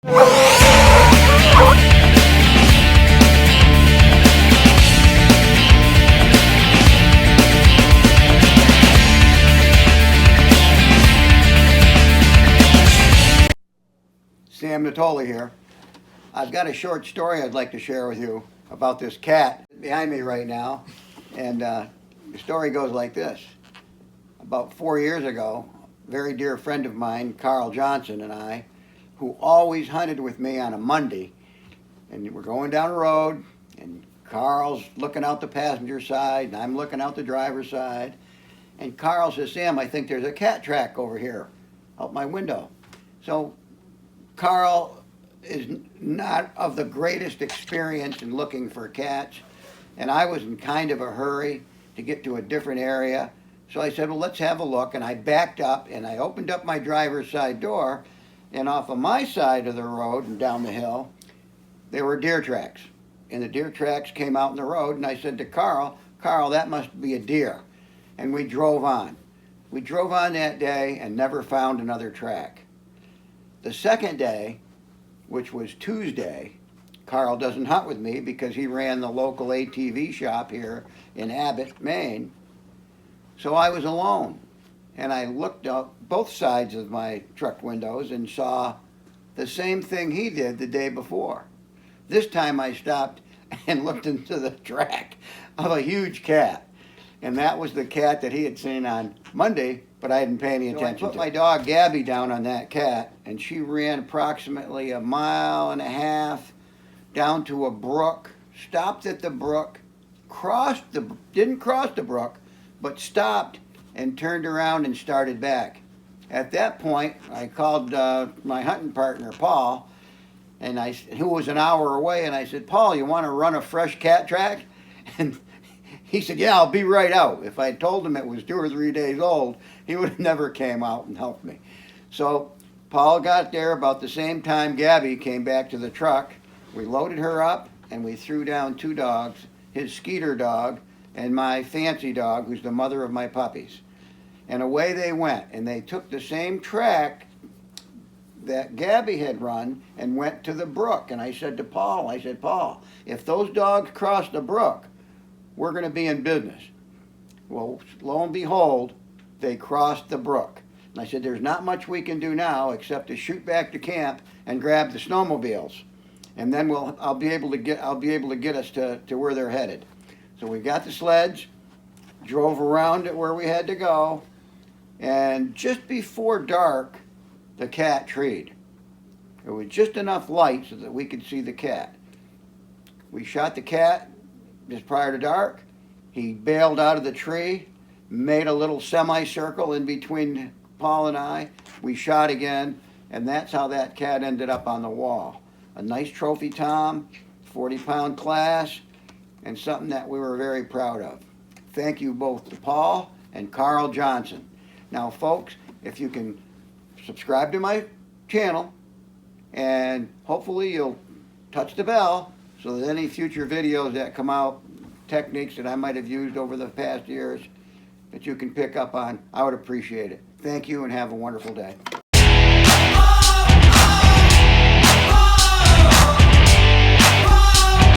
Sam Natole here. I've got a short story I'd like to share with you about this cat behind me right now. And the story goes like this. About 4 years ago, a very dear friend of mine, Carl Johnson, and I, who always hunted with me on a Monday, and we're going down the road, and Carl's looking out the passenger side, and I'm looking out the driver's side, and Carl says, "Sam, I think there's a cat track over here out my window." So Carl is not of the greatest experience in looking for cats, and I was in kind of a hurry to get to a different area. So I said, well, let's have a look, and I backed up, and I opened up my driver's side door, and off of my side of the road and down the hill, there were deer tracks. And the deer tracks came out in the road, and I said to Carl, "Carl, that must be a deer." And we drove on. We drove on that day and never found another track. The second day, which was Tuesday, Carl doesn't hunt with me because he ran the local ATV shop here in Abbott, Maine. So I was alone, and I looked out both sides of my truck windows and saw the same thing he did the day before. This time I stopped and looked into the track of a huge cat, and that was the cat that he had seen on Monday, but I didn't pay any attention to. I put my dog Gabby down on that cat, and she ran approximately 1.5 miles down to a brook, stopped at the brook, didn't cross the brook, but stopped and turned around and started back. At that point, I called my hunting partner, Paul, and who was an hour away, and I said, "Paul, you want to run a fresh cat track?" And he said, "Yeah, I'll be right out." If I told him it was 2 or 3 days old, he would have never came out and helped me. So Paul got there about the same time Gabby came back to the truck. We loaded her up, and we threw down 2 dogs, his Skeeter dog and my Fancy dog, who's the mother of my puppies. And away they went, and they took the same track that Gabby had run and went to the brook. And I said to Paul, "Paul, if those dogs cross the brook, we're going to be in business." Well, lo and behold, they crossed the brook. And I said, "There's not much we can do now except to shoot back to camp and grab the snowmobiles, and then I'll be able to get us to where they're headed." So we got the sleds, drove around it where we had to go, and just before dark, the cat treed. There was just enough light so that we could see the cat. We shot the cat just prior to dark. He bailed out of the tree, made a little semicircle in between Paul and I. We shot again, and that's how that cat ended up on the wall. A nice trophy tom, 40-pound class, and something that we were very proud of. Thank you both to Paul and Carl Johnson. Now, folks, if you can subscribe to my channel, and hopefully you'll touch the bell so that any future videos that come out, techniques that I might have used over the past years, that you can pick up on, I would appreciate it. Thank you, and have a wonderful day.